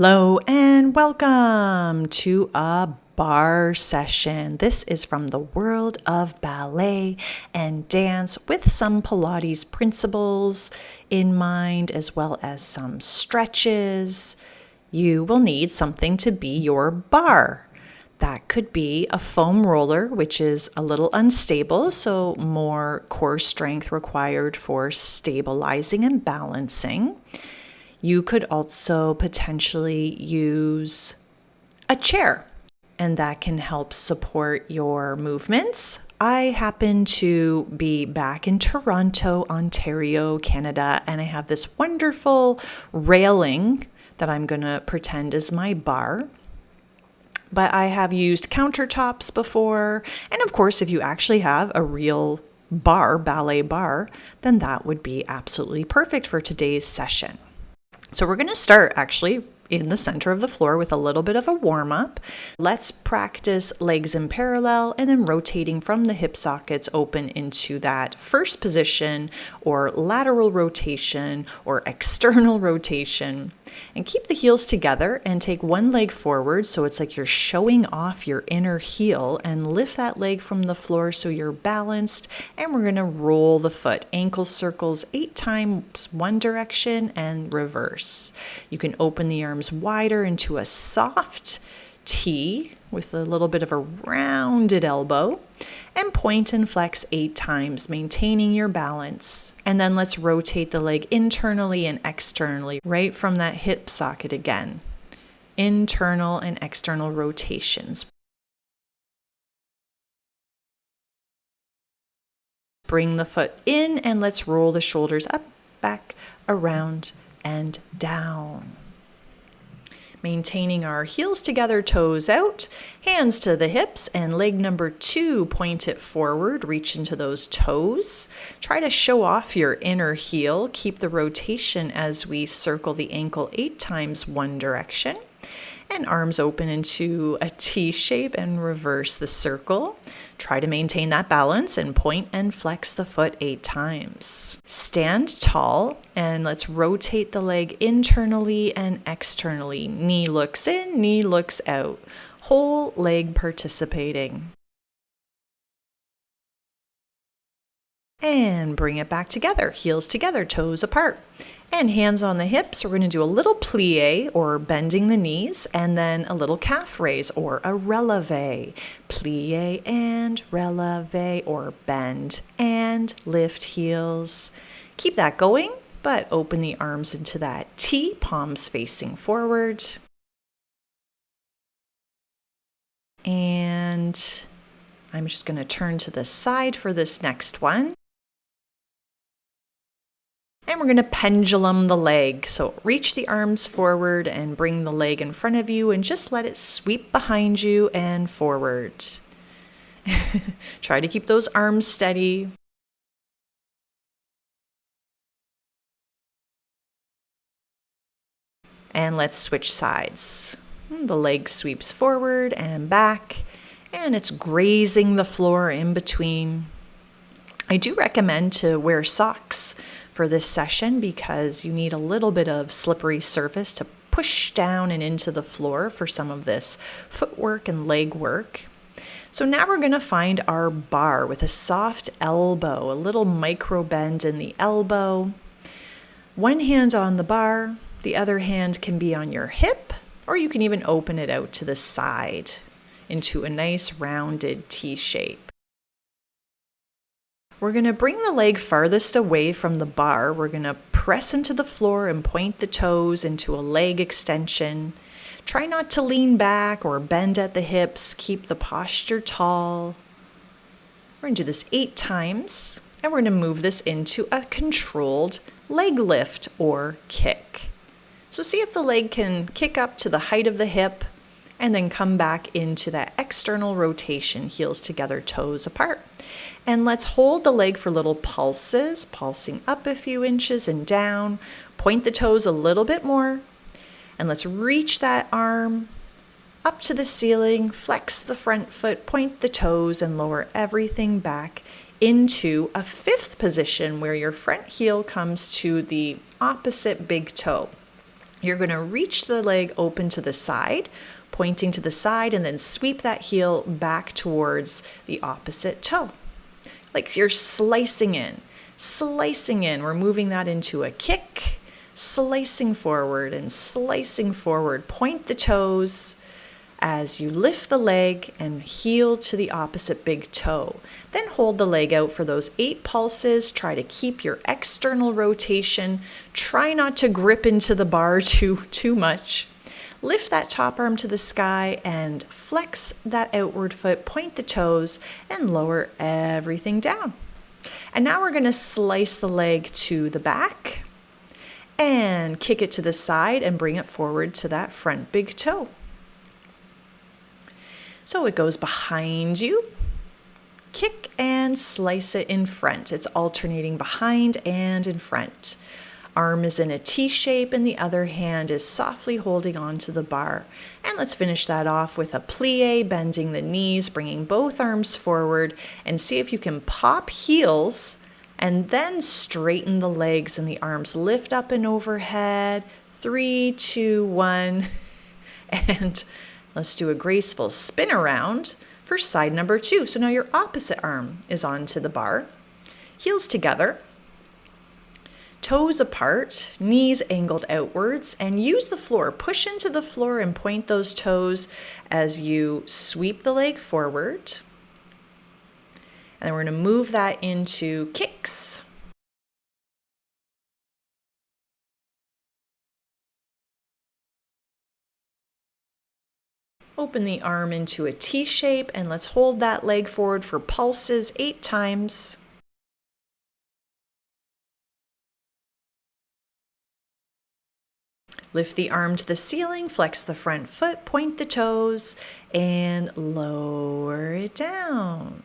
Hello and welcome to a barre session. This is from the world of ballet and dance with some Pilates principles in mind, as well as some stretches. You will need something to be your barre. That could be a foam roller, which is a little unstable, so more core strength required for stabilizing and balancing. You could also potentially use a chair, and that can help support your movements. I happen to be back in Toronto, Ontario, Canada, and I have this wonderful railing that I'm going to pretend is my barre. But I have used countertops before, and of course, if you actually have a real barre, ballet barre, then that would be absolutely perfect for today's session. So we're going to start actually in the center of the floor with a little bit of a warm-up. Let's practice legs in parallel and then rotating from the hip sockets open into that first position or lateral rotation or external rotation. And keep the heels together and take one leg forward so it's like you're showing off your inner heel, and lift that leg from the floor so you're balanced. And we're going to roll the foot, ankle circles 8 times one direction and reverse. You can open the arms wider into a soft T with a little bit of a rounded elbow, and point and flex 8 times, maintaining your balance. And then let's rotate the leg internally and externally, right from that hip socket again. Internal and external rotations. Bring the foot in and let's roll the shoulders up, back, around, and down. Maintaining our heels together, toes out, hands to the hips, and leg number 2, point it forward, reach into those toes. Try to show off your inner heel. Keep the rotation as we circle the ankle 8 times one direction. And arms open into a T shape and reverse the circle. Try to maintain that balance and point and flex the foot 8 times. Stand tall and let's rotate the leg internally and externally. Knee looks in, knee looks out. Whole leg participating. And bring it back together, heels together, toes apart. And hands on the hips, we're going to do a little plie or bending the knees, and then a little calf raise or a releve. Plie and releve, or bend and lift heels. Keep that going, but open the arms into that T, palms facing forward. And I'm just going to turn to the side for this next one. And we're going to pendulum the leg. So reach the arms forward and bring the leg in front of you and just let it sweep behind you and forward. Try to keep those arms steady. And let's switch sides. The leg sweeps forward and back, and it's grazing the floor in between. I do recommend to wear socks for this session because you need a little bit of slippery surface to push down and into the floor for some of this footwork and leg work. So now we're going to find our barre with a soft elbow, a little micro bend in the elbow. One hand on the barre, the other hand can be on your hip, or you can even open it out to the side into a nice rounded T shape. We're going to bring the leg farthest away from the barre. We're going to press into the floor and point the toes into a leg extension. Try not to lean back or bend at the hips. Keep the posture tall. We're going to do this 8 times, and we're going to move this into a controlled leg lift or kick. So see if the leg can kick up to the height of the hip and then come back into that external rotation, heels together, toes apart. And let's hold the leg for little pulses, pulsing up a few inches and down. Point the toes a little bit more. And let's reach that arm up to the ceiling, flex the front foot, point the toes, and lower everything back into a 5th position where your front heel comes to the opposite big toe. You're going to reach the leg open to the side, pointing to the side, and then sweep that heel back towards the opposite toe. Like you're slicing in. We're moving that into a kick, slicing forward and slicing forward. Point the toes as you lift the leg and heel to the opposite big toe. Then hold the leg out for those 8 pulses. Try to keep your external rotation. Try not to grip into the bar too much. Lift that top arm to the sky and flex that outward foot, point the toes, and lower everything down. And now we're going to slice the leg to the back and kick it to the side and bring it forward to that front big toe. So it goes behind you, kick and slice it in front. It's alternating behind and in front. Arm is in a T shape and the other hand is softly holding on to the bar. And let's finish that off with a plie, bending the knees, bringing both arms forward, and see if you can pop heels and then straighten the legs and the arms. Lift up and overhead. 3, 2, 1. And let's do a graceful spin around for side number 2. So now your opposite arm is onto the bar. Heels together. Toes apart, knees angled outwards, and use the floor. Push into the floor and point those toes as you sweep the leg forward. And then we're going to move that into kicks. Open the arm into a T shape and let's hold that leg forward for pulses 8 times. Lift the arm to the ceiling, flex the front foot, point the toes, and lower it down.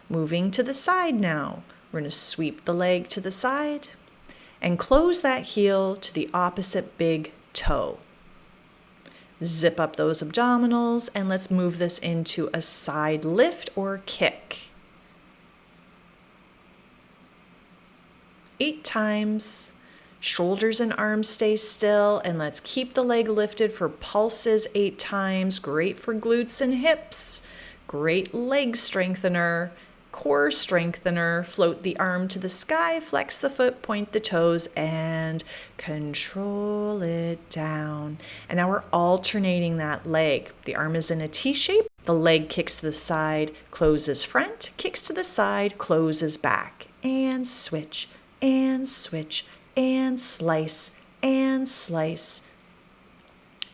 Moving to the side now. We're going to sweep the leg to the side and close that heel to the opposite big toe. Zip up those abdominals and let's move this into a side lift or kick. 8 times. Shoulders and arms stay still, and let's keep the leg lifted for pulses 8 times. Great for glutes and hips. Great leg strengthener, core strengthener. Float the arm to the sky, flex the foot, point the toes, and control it down. And now we're alternating that leg. The arm is in a T shape. The leg kicks to the side, closes front, kicks to the side, closes back. And switch, and switch, and slice, and slice.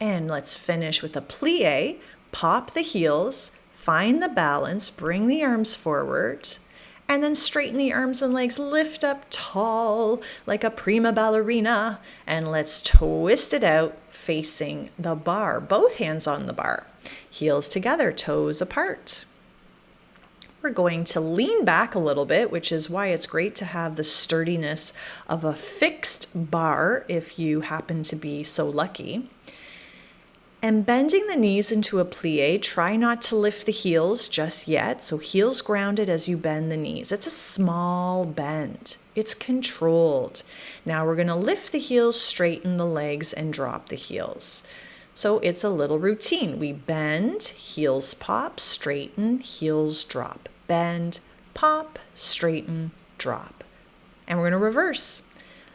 And let's finish with a plie. Pop the heels, find the balance, bring the arms forward, and then straighten the arms and legs, lift up tall like a prima ballerina, and let's twist it out facing the bar. Both hands on the bar. Heels together, toes apart. We're going to lean back a little bit, which is why it's great to have the sturdiness of a fixed bar if you happen to be so lucky. And bending the knees into a plie, try not to lift the heels just yet. So heels grounded as you bend the knees. It's a small bend. It's controlled. Now we're going to lift the heels, straighten the legs, and drop the heels. So it's a little routine. We bend, heels pop, straighten, heels drop. Bend, pop, straighten, drop. And we're going to reverse.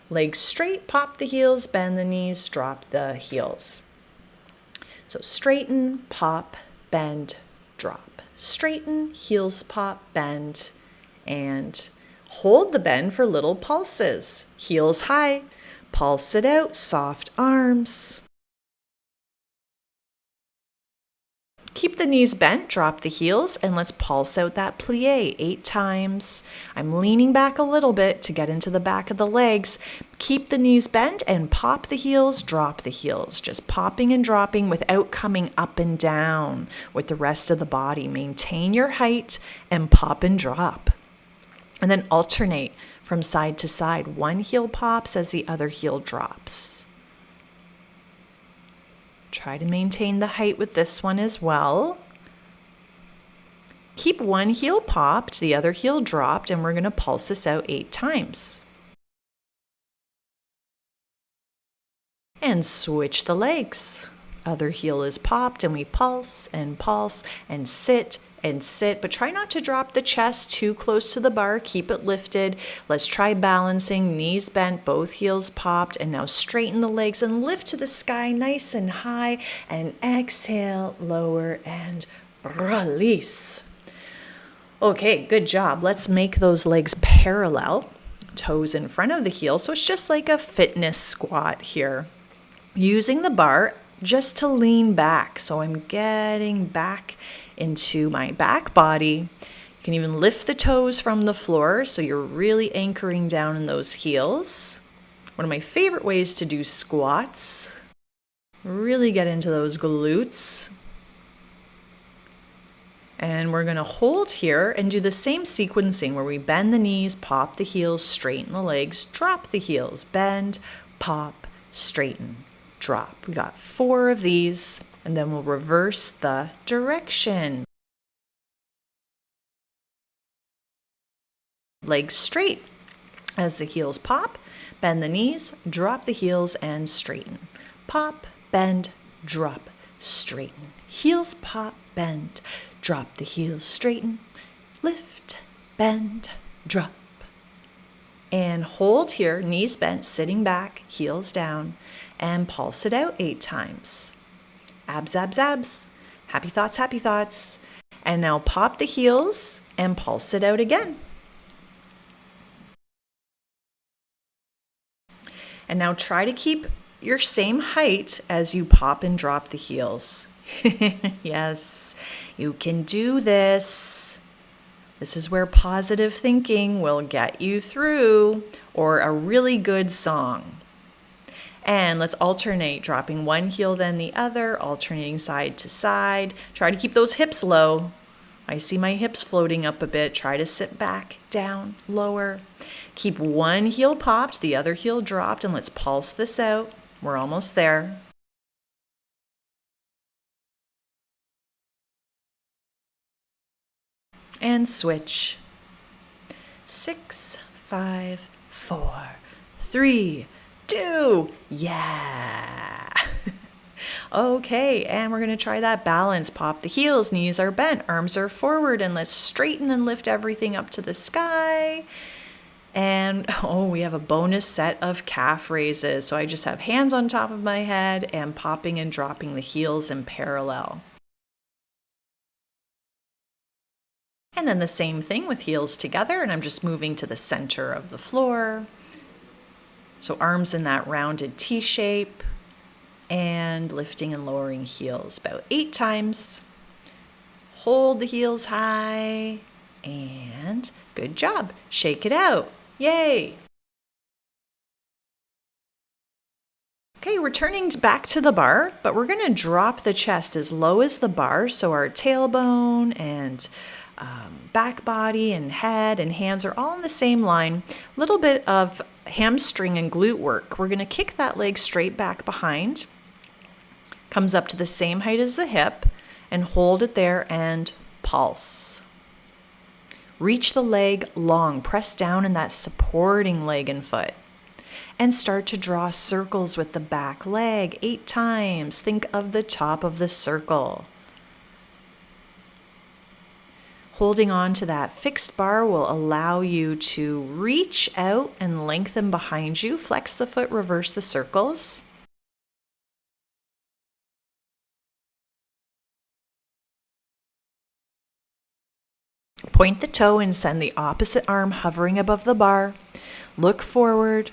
Legs straight, pop the heels, bend the knees, drop the heels. So straighten, pop, bend, drop. Straighten, heels pop, bend, and hold the bend for little pulses. Heels high, pulse it out, soft arms. Keep the knees bent, drop the heels, and let's pulse out that plie 8 times. I'm leaning back a little bit to get into the back of the legs. Keep the knees bent and pop the heels, drop the heels. Just popping and dropping without coming up and down with the rest of the body. Maintain your height and pop and drop. And then alternate from side to side. One heel pops as the other heel drops. Try to maintain the height with this one as well. Keep one heel popped, the other heel dropped, and we're going to pulse this out 8 times. And switch the legs. Other heel is popped and we pulse and sit and sit, but try not to drop the chest too close to the bar. Keep it lifted. Let's try balancing, knees bent, both heels popped, and now straighten the legs and lift to the sky nice and high, and exhale, lower and release. Okay, good job. Let's make those legs parallel, toes in front of the heel, so it's just like a fitness squat here. Using the bar just to lean back. So I'm getting back into my back body. You can even lift the toes from the floor so you're really anchoring down in those heels. One of my favorite ways to do squats. Really get into those glutes. And we're going to hold here and do the same sequencing where we bend the knees, pop the heels, straighten the legs, drop the heels, bend, pop, straighten, drop. We got 4 of these, and then we'll reverse the direction. Legs straight as the heels pop, bend the knees, drop the heels and straighten. Pop, bend, drop, straighten. Heels pop, bend, drop the heels, straighten, lift, bend, drop. And hold here, knees bent, sitting back, heels down, and pulse it out 8 times. Abs, abs, abs. Happy thoughts, happy thoughts. And now pop the heels and pulse it out again. And now try to keep your same height as you pop and drop the heels. Yes, you can do this. This is where positive thinking will get you through, or a really good song. And let's alternate, dropping one heel then the other, alternating side to side. Try to keep those hips low. I see my hips floating up a bit. Try to sit back, down, lower. Keep one heel popped, the other heel dropped, and let's pulse this out. We're almost there. And switch. 6, 5, 4, 3, 2. Yeah. Okay, and we're going to try that balance. Pop the heels, knees are bent, arms are forward, and let's straighten and lift everything up to the sky. And we have a bonus set of calf raises. So I just have hands on top of my head and popping and dropping the heels in parallel. And then the same thing with heels together, and I'm just moving to the center of the floor. So arms in that rounded T shape, and lifting and lowering heels about 8 times. Hold the heels high, and good job. Shake it out. Yay! Okay, returning back to the bar, but we're going to drop the chest as low as the bar, so our tailbone and back body and head and hands are all in the same line. A little bit of hamstring and glute work. We're going to kick that leg straight back behind. Comes up to the same height as the hip, and hold it there and pulse. Reach the leg long, press down in that supporting leg and foot, and start to draw circles with the back leg 8 times. Think of the top of the circle. Holding on to that fixed bar will allow you to reach out and lengthen behind you. Flex the foot, reverse the circles. Point the toe and send the opposite arm hovering above the bar. Look forward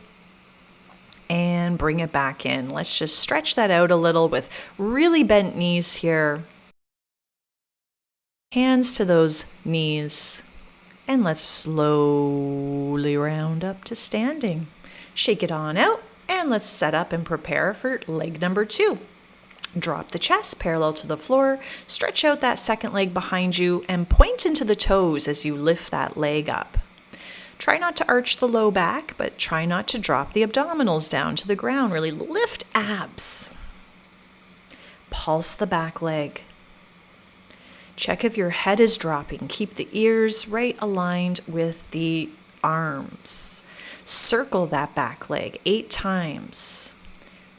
and bring it back in. Let's just stretch that out a little with really bent knees here. Hands to those knees. And let's slowly round up to standing. Shake it on out, and let's set up and prepare for leg number 2. Drop the chest parallel to the floor, stretch out that second leg behind you, and point into the toes as you lift that leg up. Try not to arch the low back, but try not to drop the abdominals down to the ground. Really lift abs. Pulse the back leg. Check if your head is dropping. Keep the ears right aligned with the arms. Circle that back leg 8 times.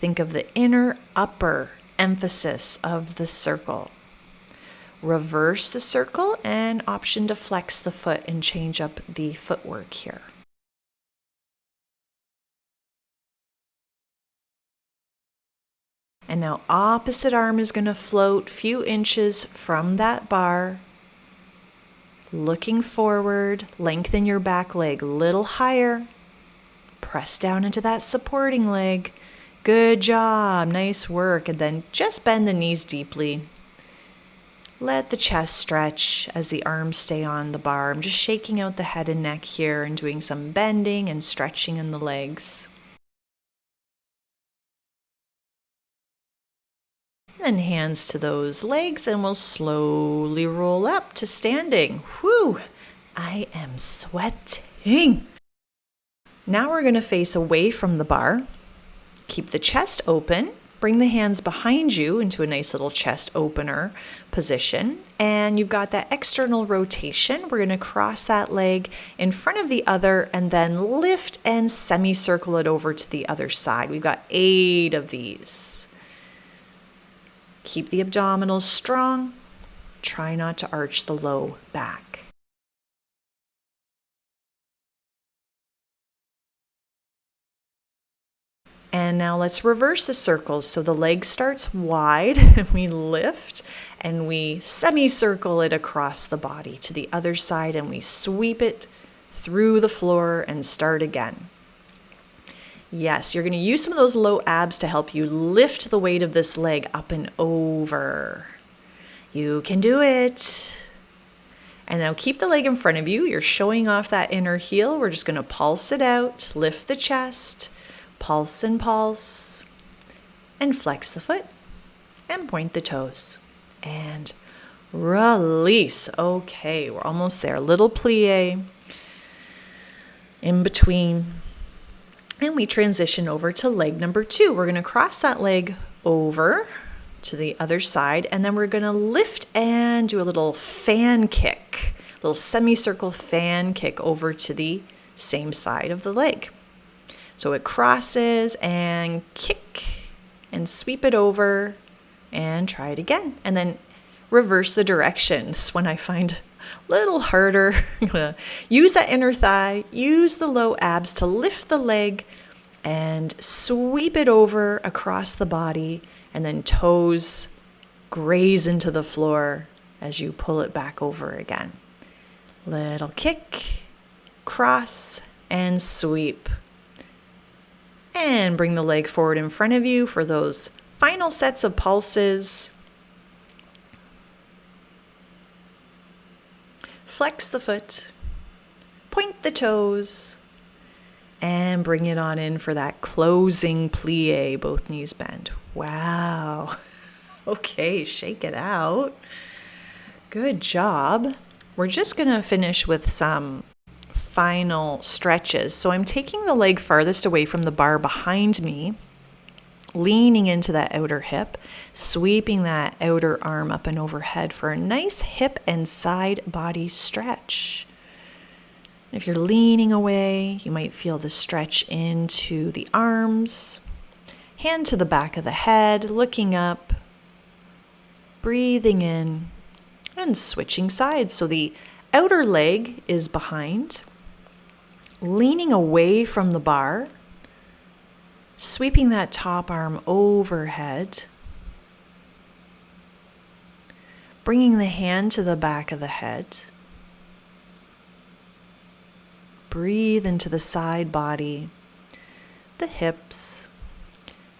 Think of the inner upper emphasis of the circle. Reverse the circle and option to flex the foot and change up the footwork here. And now opposite arm is going to float a few inches from that bar. Looking forward, lengthen your back leg a little higher. Press down into that supporting leg. Good job, nice work. And then just bend the knees deeply. Let the chest stretch as the arms stay on the bar. I'm just shaking out the head and neck here and doing some bending and stretching in the legs. And hands to those legs, and we'll slowly roll up to standing. Whew, I am sweating. Now we're going to face away from the bar. Keep the chest open. Bring the hands behind you into a nice little chest opener position. And you've got that external rotation. We're going to cross that leg in front of the other and then lift and semicircle it over to the other side. We've got 8 of these. Keep the abdominals strong. Try not to arch the low back. And now let's reverse the circles. So the leg starts wide and we lift and we semicircle it across the body to the other side and we sweep it through the floor and start again. Yes, you're going to use some of those low abs to help you lift the weight of this leg up and over. You can do it. And now keep the leg in front of you. You're showing off that inner heel. We're just going to pulse it out, lift the chest, pulse, and flex the foot, and point the toes. And release. Okay, we're almost there. Little plie in between. And we transition over to leg number 2. We're going to cross that leg over to the other side, and then we're going to lift and do a little fan kick, a little semicircle fan kick over to the same side of the leg. So it crosses and kick and sweep it over and try it again. And then reverse the direction. This one I find a little harder. I'm gonna use that inner thigh, use the low abs to lift the leg and sweep it over across the body, and then toes graze into the floor as you pull it back over again. Little kick, cross, and sweep. And bring the leg forward in front of you for those final sets of pulses. Flex the foot, point the toes, and bring it on in for that closing plie, both knees bend. Wow. Okay, shake it out. Good job. We're just going to finish with some final stretches. So I'm taking the leg farthest away from the bar behind me, leaning into that outer hip, sweeping that outer arm up and overhead for a nice hip and side body stretch. If you're leaning away, you might feel the stretch into the arms, hand to the back of the head, looking up, breathing in, and switching sides. So the outer leg is behind, leaning away from the bar, sweeping that top arm overhead, bringing the hand to the back of the head. Breathe into the side body, the hips,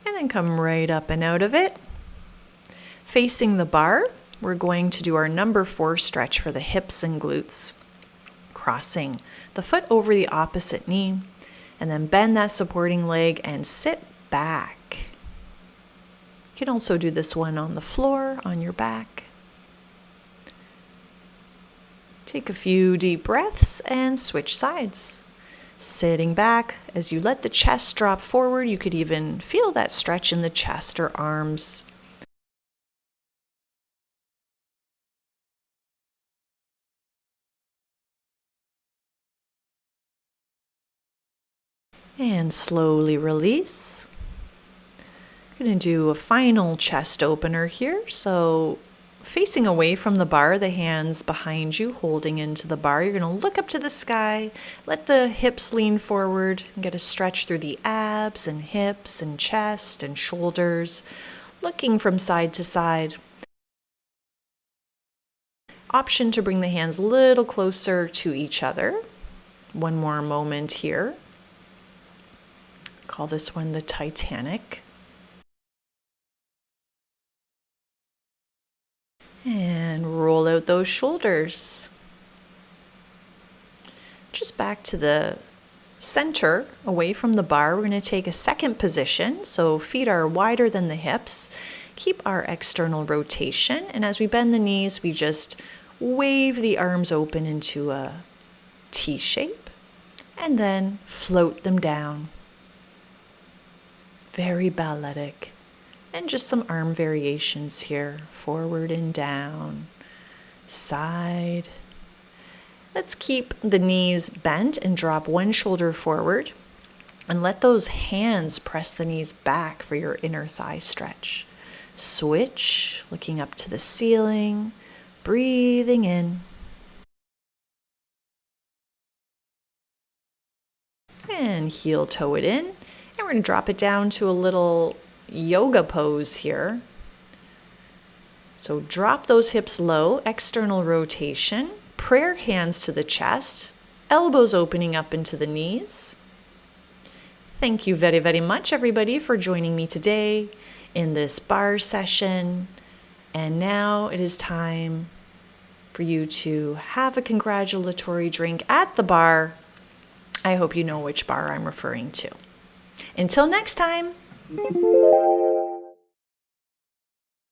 and then come right up and out of it. Facing the bar, we're going to do our number 4 stretch for the hips and glutes. Crossing the foot over the opposite knee, and then bend that supporting leg and sit back. You can also do this one on the floor, on your back. Take a few deep breaths and switch sides. Sitting back, as you let the chest drop forward, you could even feel that stretch in the chest or arms. And slowly release. We're going to do a final chest opener here. So facing away from the bar, the hands behind you holding into the bar. You're going to look up to the sky, let the hips lean forward, and get a stretch through the abs and hips and chest and shoulders, looking from side to side. Option to bring the hands a little closer to each other. One more moment here. Call this one the Titanic. And roll out those shoulders. Just back to the center, away from the bar. We're going to take a second position. So feet are wider than the hips. Keep our external rotation. And as we bend the knees, we just wave the arms open into a T shape. And then float them down. Very balletic. And just some arm variations here, forward and down, side. Let's keep the knees bent and drop one shoulder forward and let those hands press the knees back for your inner thigh stretch. Switch, looking up to the ceiling, breathing in. And heel toe it in. And we're going to drop it down to a little yoga pose here. So drop those hips low, external rotation, prayer hands to the chest, elbows opening up into the knees. Thank you very, very much, everybody, for joining me today in this barre session. And now it is time for you to have a congratulatory drink at the bar. I hope you know which bar I'm referring to. Until next time.